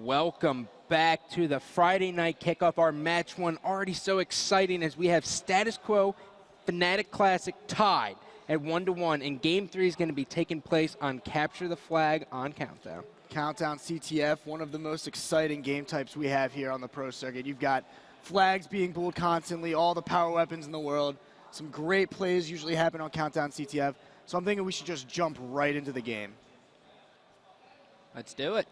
Welcome back to the Friday night kickoff. Our match one already so exciting as we have Status Quo Fnatic Classic tied at 1-1, and Game 3 is going to be taking place on Capture the Flag on Countdown. Countdown CTF, one of the most exciting game types we have here on the pro circuit. You've got flags being pulled constantly, all the power weapons in the world. Some great plays usually happen on Countdown CTF, so I'm thinking we should just jump right into the game. Let's do it.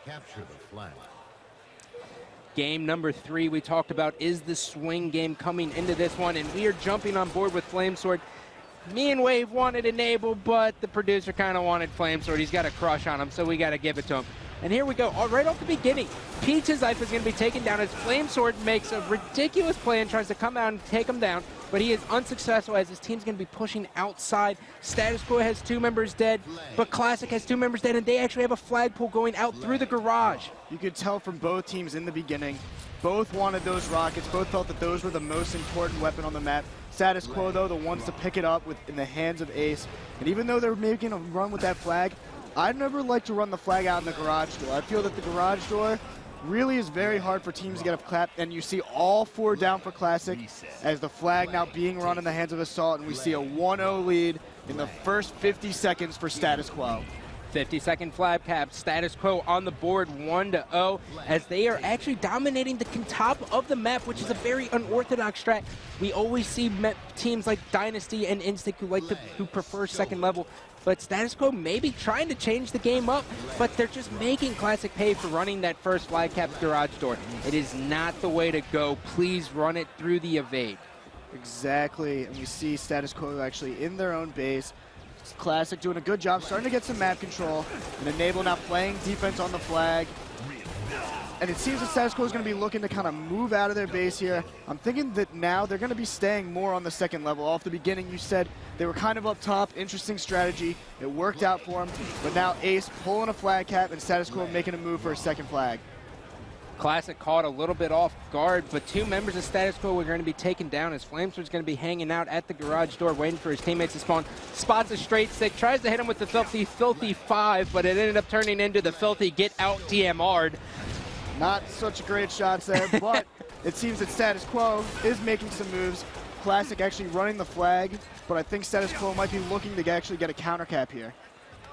Capture the flag. Game number 3 we talked about is the swing game coming into this one, and we are jumping on board with Flamesword. Me and Wave wanted Enable, but the producer kind of wanted Flamesword. He's got a crush on him, so we got to give it to him. And here we go. Right off the beginning, Peach's life is going to be taken down as Flamesword makes a ridiculous play and tries to come out and take him down, but he is unsuccessful as his team's going to be pushing outside. Status Quo has 2 members dead, but Classic has 2 members dead, and they actually have a flagpole going out through the garage. You could tell from both teams in the beginning, both wanted those rockets, both felt that those were the most important weapon on the map. Status Quo, though, the ones to pick it up in the hands of Ace, and even though they're making a run with that flag, I'd never like to run the flag out in the garage door. I feel that the garage door really is very hard for teams to get up clapped, and you see all 4 down for Classic as the flag now being run in the hands of Assault, and we see a 1-0 lead in the first 50 seconds for Status Quo. 50-second flag cap, Status Quo on the board 1-0 as they are actually dominating the top of the map, which is a very unorthodox strat. We always see teams like Dynasty and Instinct who prefer second level, but Status Quo may be trying to change the game up, but they're just making Classic pay for running that first flag cap garage door. It is not the way to go. Please run it through the evade. Exactly, and we see Status Quo actually in their own base. Classic doing a good job, starting to get some map control, and Enable now playing defense on the flag. And it seems that Status Quo is going to be looking to kind of move out of their base here. I'm thinking that now they're going to be staying more on the second level. Off the beginning, you said they were kind of up top, interesting strategy. It worked out for them, but now Ace pulling a flag cap and Status Quo making a move for a second flag. Classic caught a little bit off guard, but 2 members of Status Quo are going to be taken down as Flamesword's going to be hanging out at the garage door waiting for his teammates to spawn. Spots a straight stick, tries to hit him with the filthy 5, but it ended up turning into the filthy get out DMR'd. Not such great shots there, but it seems that Status Quo is making some moves. Classic actually running the flag, but I think Status Quo might be looking to actually get a counter cap here.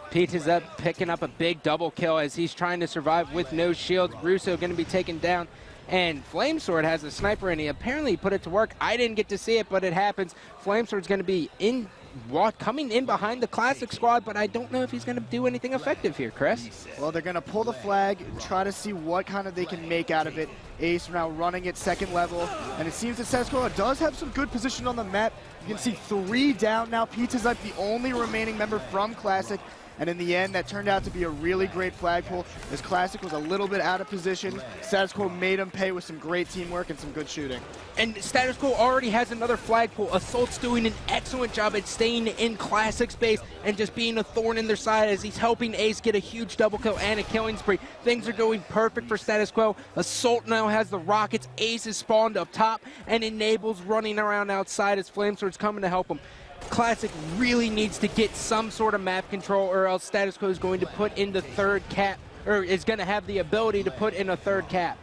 Pete is up, picking up a big double kill as he's trying to survive with no shields. Russo going to be taken down, and Flamesword has a sniper, and he apparently put it to work. I didn't get to see it, but it happens. Flamesword's going to be coming in behind the Classic squad, but I don't know if he's going to do anything effective here, Chris. Well, they're going to pull the flag and try to see what kind of they can make out of it. Ace now running at second level, and it seems that Status Quo does have some good position on the map. You can see 3 down now. Pizza's like the only remaining member from Classic. And in the end, that turned out to be a really great flagpole as Classic was a little bit out of position. Status Quo made him pay with some great teamwork and some good shooting. And Status Quo already has another flagpole. Assault's doing an excellent job at staying in Classic space and just being a thorn in their side as he's helping Ace get a huge double kill and a killing spree. Things are going perfect for Status Quo. Assault now has the rockets. Ace is spawned up top, and Enable's running around outside as Flamesword's coming to help him. Classic really needs to get some sort of map control, or else Status Quo is going to put in the 3rd cap, or is going to have the ability to put in a 3rd cap.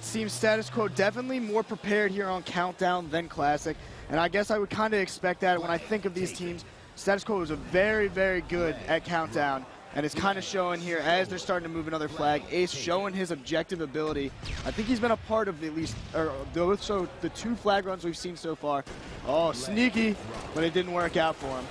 Seems Status Quo definitely more prepared here on Countdown than Classic, and I guess I would kind of expect that when I think of these teams. Status Quo is a very, very good at Countdown, and it's kind of showing here as they're starting to move another flag. Ace showing his objective ability. I think he's been a part of at least, so the 2 flag runs we've seen so far. Oh, sneaky, but it didn't work out for him.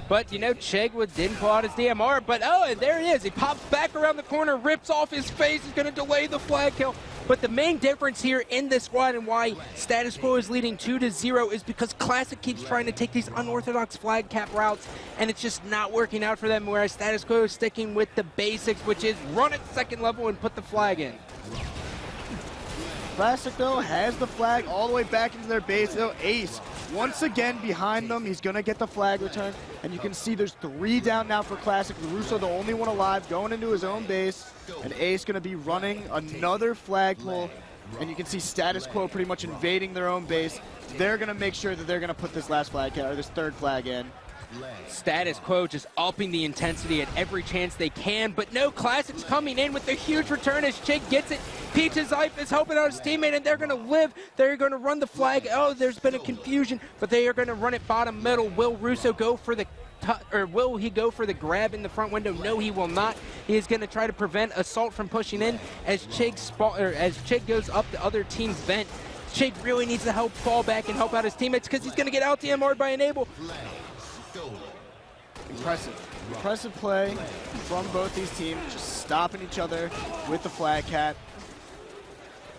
But, you know, Chegwood didn't pull out his DMR, but oh, and there he is. He pops back around the corner, rips off his face. He's going to delay the flag kill. But the main difference here in this squad and why Status Quo is leading 2-0 is because Classic keeps trying to take these unorthodox flag cap routes, and it's just not working out for them, whereas Status Quo is sticking with the basics, which is run at second level and put the flag in. Classic, though, has the flag all the way back into their base. Though Ace, once again behind them, he's going to get the flag return. And you can see there's 3 down now for Classic. Russo, the only one alive, going into his own base. And Ace going to be running another flagpole. And you can see Status Quo pretty much invading their own base. They're going to make sure that they're going to put this last flag, or this third flag in. Status Quo just upping the intensity at every chance they can, but no, Classic's coming in with the huge return as Chig gets it. Peach's Life is helping out his teammate, and they're going to live. They're going to run the flag. Oh, there's been a confusion, but they are going to run it bottom middle. Will Russo go for the will he go for the grab in the front window? No, he will not. He is going to try to prevent Assault from pushing in as Chig goes up the other team's vent. Chig really needs to help fall back and help out his teammates because he's going to get LTMR'd by Enable. Impressive play from both these teams, just stopping each other with the flag cat.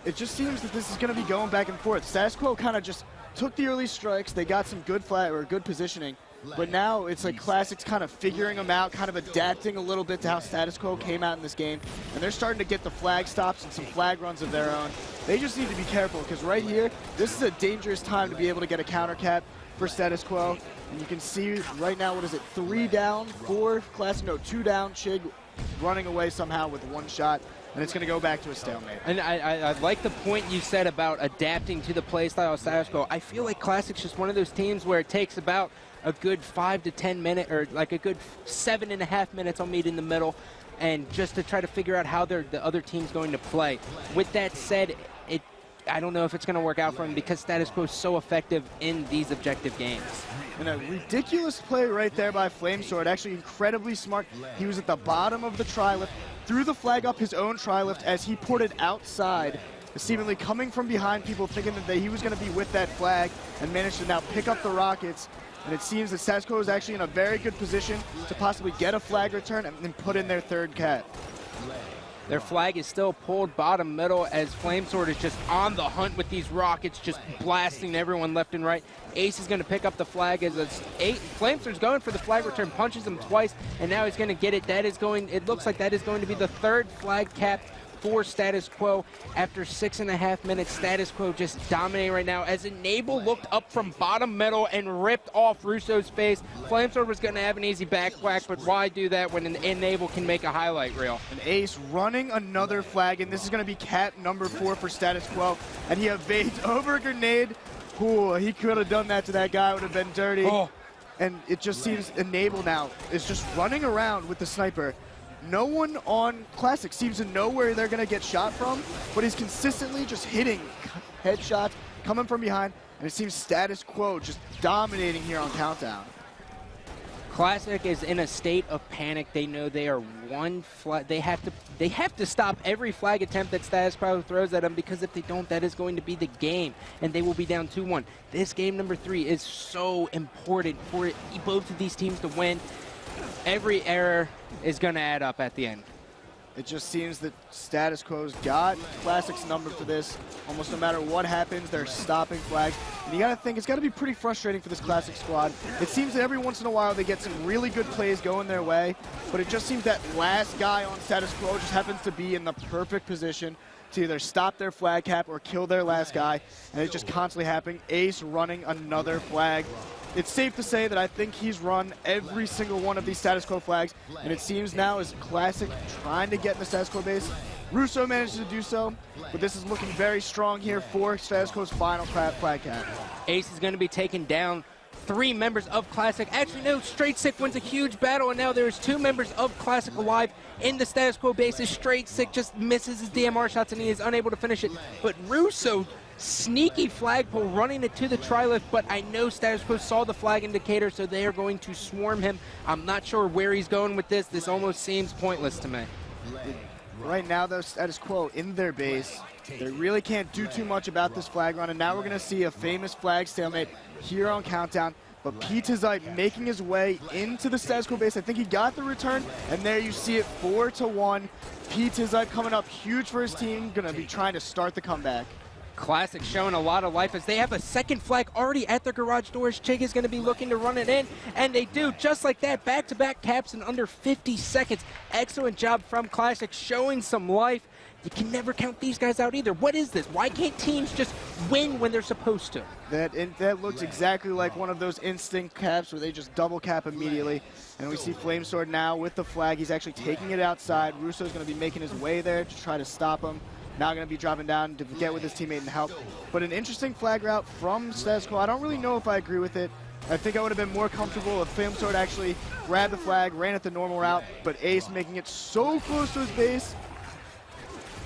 It just seems that this is going to be going back and forth. Status Quo kind of just took the early strikes. They got some good good positioning, but now it's like Classic's kind of figuring them out, kind of adapting a little bit to how Status Quo came out in this game, and they're starting to get the flag stops and some flag runs of their own. They just need to be careful because right here, this is a dangerous time to be able to get a counter cap for Status Quo. And you can see right now, what is it, 3 down, 4 Classic, no, 2 down, Chig running away somehow with 1 shot, and it's going to go back to a stalemate. And I like the point you said about adapting to the playstyle of Status Quo. I feel like Classic's just one of those teams where it takes about a good 5 to 10 minutes, or like a good 7.5 minutes, I'll meet in the middle, and just to try to figure out how the other team's going to play. With that said, I don't know if it's going to work out for him because Status Quo is so effective in these objective games. And a ridiculous play right there by Flamesword, actually incredibly smart. He was at the bottom of the tri-lift, threw the flag up his own tri-lift as he put it outside, seemingly coming from behind people, thinking that he was going to be with that flag, and managed to now pick up the rockets. And it seems that Status Quo is actually in a very good position to possibly get a flag return and then put in their third cat. Their flag is still pulled bottom middle as Flamesword is just on the hunt with these rockets, just blasting everyone left and right. Ace is going to pick up the flag as Flamesword's going for the flag return, punches him twice, and now he's going to get it. It looks like that is going to be the third flag cap for Status Quo. After 6.5 minutes, Status Quo just dominating right now as Enable looked up from bottom middle and ripped off Russo's face. Flamesword was going to have an easy back whack, but why do that when an Enable can make a highlight reel? And Ace running another flag, and this is going to be cap number 4 for Status Quo, and he evades over a grenade. Ooh, he could have done that to that guy, would have been dirty. Oh. And it just seems Enable now is just running around with the sniper. No one on Classic seems to know where they're going to get shot from, but he's consistently just hitting headshots, coming from behind, and it seems Status Quo just dominating here on Countdown. Classic is in a state of panic. They know they are one flag. They have to stop every flag attempt that Status Quo throws at them, because if they don't, that is going to be the game, and they will be down 2-1. This game number 3 is so important for both of these teams to win. Every error is going to add up at the end. It just seems that Status Quo's got Classic's number for this. Almost no matter what happens, they're stopping flags. And you got to think, it's got to be pretty frustrating for this Classic squad. It seems that every once in a while they get some really good plays going their way, but it just seems that last guy on Status Quo just happens to be in the perfect position to either stop their flag cap or kill their last guy, and it's just constantly happening. Ace running another flag. It's safe to say that I think he's run every single one of these Status Quo flags, and it seems now is Classic trying to get in the Status Quo base. Russo managed to do so, but this is looking very strong here for Status Quo's final flag cap. Ace is going to be taking down 3 members of Classic. Actually, no, Straight Sick wins a huge battle, and now there's 2 members of Classic alive in the Status Quo bases. Straight Sick just misses his DMR shots, and he is unable to finish it. But Russo, sneaky flagpole, running it to the tri-lift, but I know Status Quo saw the flag indicator, so they are going to swarm him. I'm not sure where he's going with this. This almost seems pointless to me. Right now, though, Status Quo in their base. They really can't do too much about this flag run, and now we're going to see a famous flag stalemate here on Countdown. But P2Zype making his way into the Status Quo base. I think he got the return, and there you see it, 4-1. P2Zype coming up huge for his team, going to be trying to start the comeback. Classic showing a lot of life as they have a second flag already at their garage doors. Chig is going to be looking to run it in, and they do, just like that. Back-to-back caps in under 50 seconds. Excellent job from Classic, showing some life. you can never count these guys out either. What is this? Why can't teams just win when they're supposed to? That looks exactly like one of those instinct caps where they just double cap immediately. And we see Flamesword now with the flag. He's actually taking it outside. Russo's going to be making his way there to try to stop him. Now going to be dropping down to get with his teammate and help. But an interesting flag route from Status Quo. I don't really know if I agree with it. I think I would have been more comfortable if Flamesword actually grabbed the flag, ran it the normal route, but Ace making it so close to his base.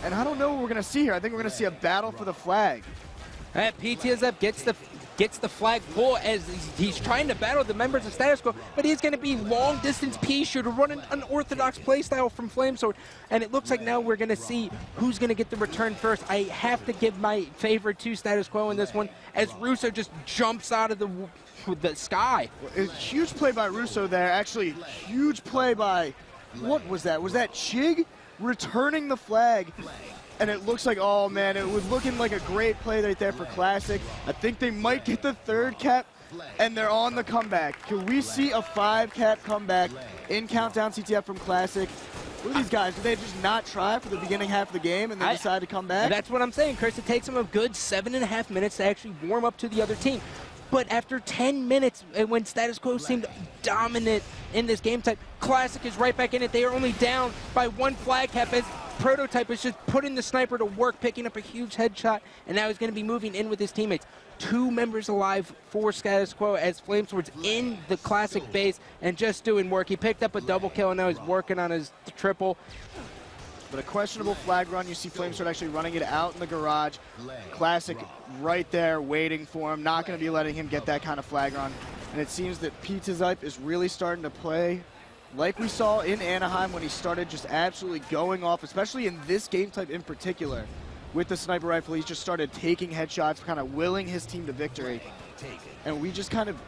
And I don't know what we're going to see here. I think we're going to see a battle for the flag. PTSF gets the flag full as he's trying to battle the members of Status Quo, but he's going to be long-distance P shooter, running an unorthodox playstyle from Flamesword. And it looks like now we're going to see who's going to get the return first. I have to give my favorite to Status Quo in this one, as Russo just jumps out of the sky. Well, huge play by Russo there. Actually, huge play by, what was that? Was that Chig returning the flag? And it looks like, oh man, it was looking like a great play right there for Classic. I think they might get the third cap, and they're on the comeback. Can we see a 5-cap comeback in Countdown CTF from Classic? Look at these guys. Did they just not try for the beginning half of the game and then decide to come back? That's what I'm saying, Chris. It takes them a good 7.5 minutes to actually warm up to the other team. But after 10 minutes, when Status Quo seemed dominant in this game type, Classic is right back in it. They are only down by 1 flag cap as Prototype is just putting the sniper to work, picking up a huge headshot, and now he's going to be moving in with his teammates. 2 members alive for Status Quo as Flamesword's in the Classic base and just doing work. He picked up a double kill, and now he's working on his triple. But a questionable flag run. You see Flamesword actually running it out in the garage. Classic right there waiting for him. Not going to be letting him get that kind of flag run. And it seems that Pizzazype is really starting to play like we saw in Anaheim when he started just absolutely going off, especially in this game type in particular. With the sniper rifle, he just started taking headshots, kind of willing his team to victory. And we just kind of,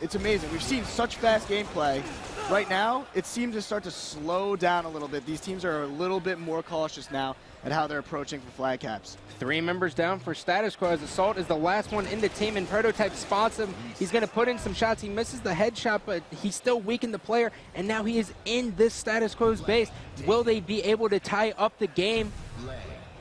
it's amazing. We've seen such fast gameplay. Right now, it seems to start to slow down a little bit. These teams are a little bit more cautious now at how they're approaching for flag caps. 3 members down for Status Quo as Assault is the last one in the team, and Prototype spots him. He's going to put in some shots. He misses the headshot, but he's still weakened the player, and now he is in this Status Quo's base. Will they be able to tie up the game?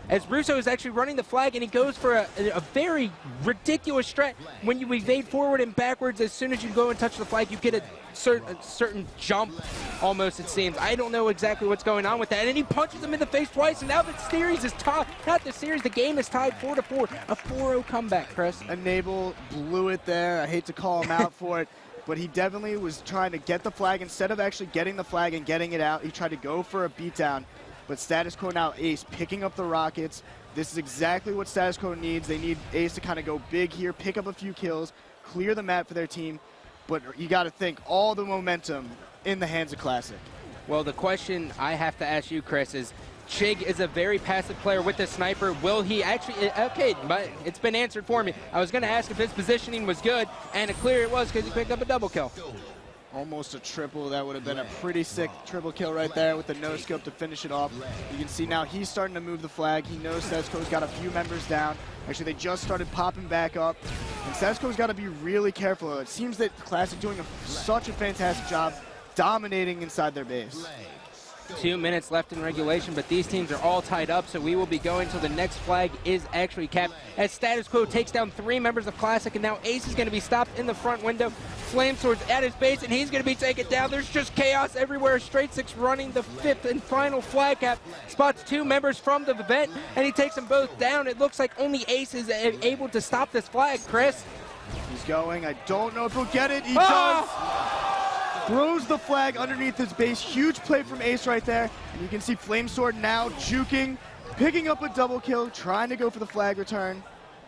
As Russo is actually running the flag, and he goes for a very ridiculous strat. When you evade forward and backwards, as soon as you go and touch the flag, you get a certain jump, almost, it seems. I don't know exactly what's going on with that. And he punches him in the face twice, and now the series is tied. Not the series, the game is tied 4-4. A 4-0 comeback, Chris. Enable blew it there. I hate to call him out for it, but he definitely was trying to get the flag. Instead of actually getting the flag and getting it out, he tried to go for a beatdown. But Status Quo now, Ace picking up the rockets. This is exactly what Status Quo needs. They need Ace to kind of go big here, pick up a few kills, clear the map for their team. But you got to think all the momentum in the hands of Classic. Well, the question I have to ask you, Chris, is Chig is a very passive player with the sniper. Will he actually, okay, but it's been answered for me. I was going to ask if his positioning was good, and clear it was because he picked up a double kill. Almost a triple. That would have been a pretty sick triple kill right there with the no-scope to finish it off. You can see now he's starting to move the flag. He knows Status Quo's got a few members down. Actually, they just started popping back up. And Status Quo's got to be really careful. It seems that Classic doing such a fantastic job dominating inside their base. 2 minutes left in regulation, but these teams are all tied up, so we will be going till the next flag is actually capped. As Status Quo takes down 3 members of Classic, and now Ace is going to be stopped in the front window. Flamesword's at his base, and he's going to be taken down. There's just chaos everywhere. Straight Six running the 5th and final flag cap. Spots 2 members from the event, and he takes them both down. It looks like only Ace is able to stop this flag, Chris. He's going. I don't know if he'll get it. He does. Throws the flag underneath his base. Huge play from Ace right there. And you can see Flamesword now juking, picking up a double kill, trying to go for the flag return.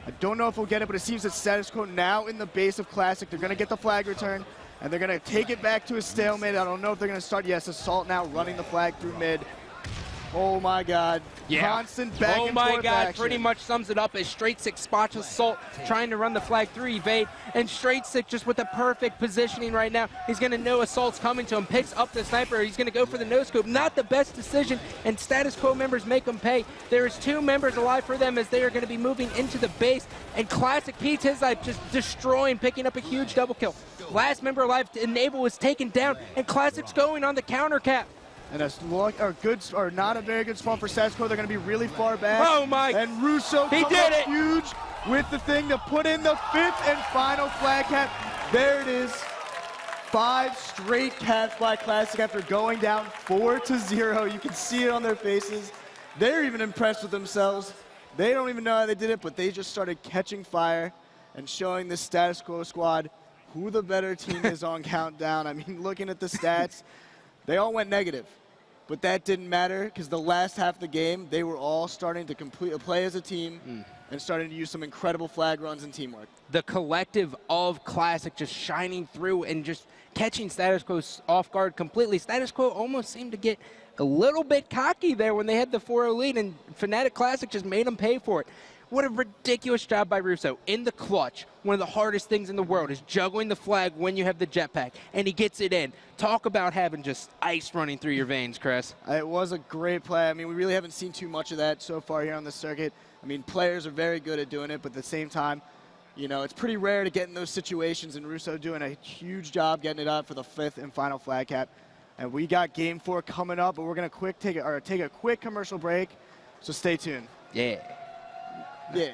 I don't know if he'll get it, but it seems that Status Quo now in the base of Classic. They're going to get the flag return, and they're going to take it back to a stalemate. I don't know if they're going to start. Yes, Assault now running the flag through mid. Oh my God. Yeah. Constant back and forth Oh my God, action. pretty much sums it up as Straight Six spots Assault trying to run the flag through evade, and Straight Six just with the perfect positioning right now. He's going to know Assault's coming to him, picks up the sniper. He's going to go for the no-scope. Not the best decision, and Status Quo members make him pay. There is 2 members alive for them as they are going to be moving into the base, and Classic Pizzazype just destroying, picking up a huge double kill. Last member alive, Enable was taken down, and Classic's going on the counter cap. And or not a very good spawn for Status Quo. They're going to be really far back. Oh my! And Russo He comes did up it! huge with the thing to put in the 5th and final flag cap. There it is. 5 straight Cat Flag Classic after going down 4-0. You can see it on their faces. They're even impressed with themselves. They don't even know how they did it, but they just started catching fire and showing the Status Quo squad who the better team is on Countdown. I mean, looking at the stats, they all went negative. But that didn't matter because the last half of the game, they were all starting to play as a team and starting to use some incredible flag runs and teamwork. The collective of Classic just shining through and just catching Status Quo off guard completely. Status Quo almost seemed to get a little bit cocky there when they had the 4-0 lead, and Fnatic Classic just made them pay for it. What a ridiculous job by Russo. In the clutch, one of the hardest things in the world is juggling the flag when you have the jetpack, and he gets it in. Talk about having just ice running through your veins, Chris. It was a great play. I mean, we really haven't seen too much of that so far here on the circuit. I mean, players are very good at doing it, but at the same time, you know, it's pretty rare to get in those situations, and Russo doing a huge job getting it up for the 5th and final flag cap. And we got Game 4 coming up, but we're going to take a quick commercial break, so stay tuned. Yeah. Yeah.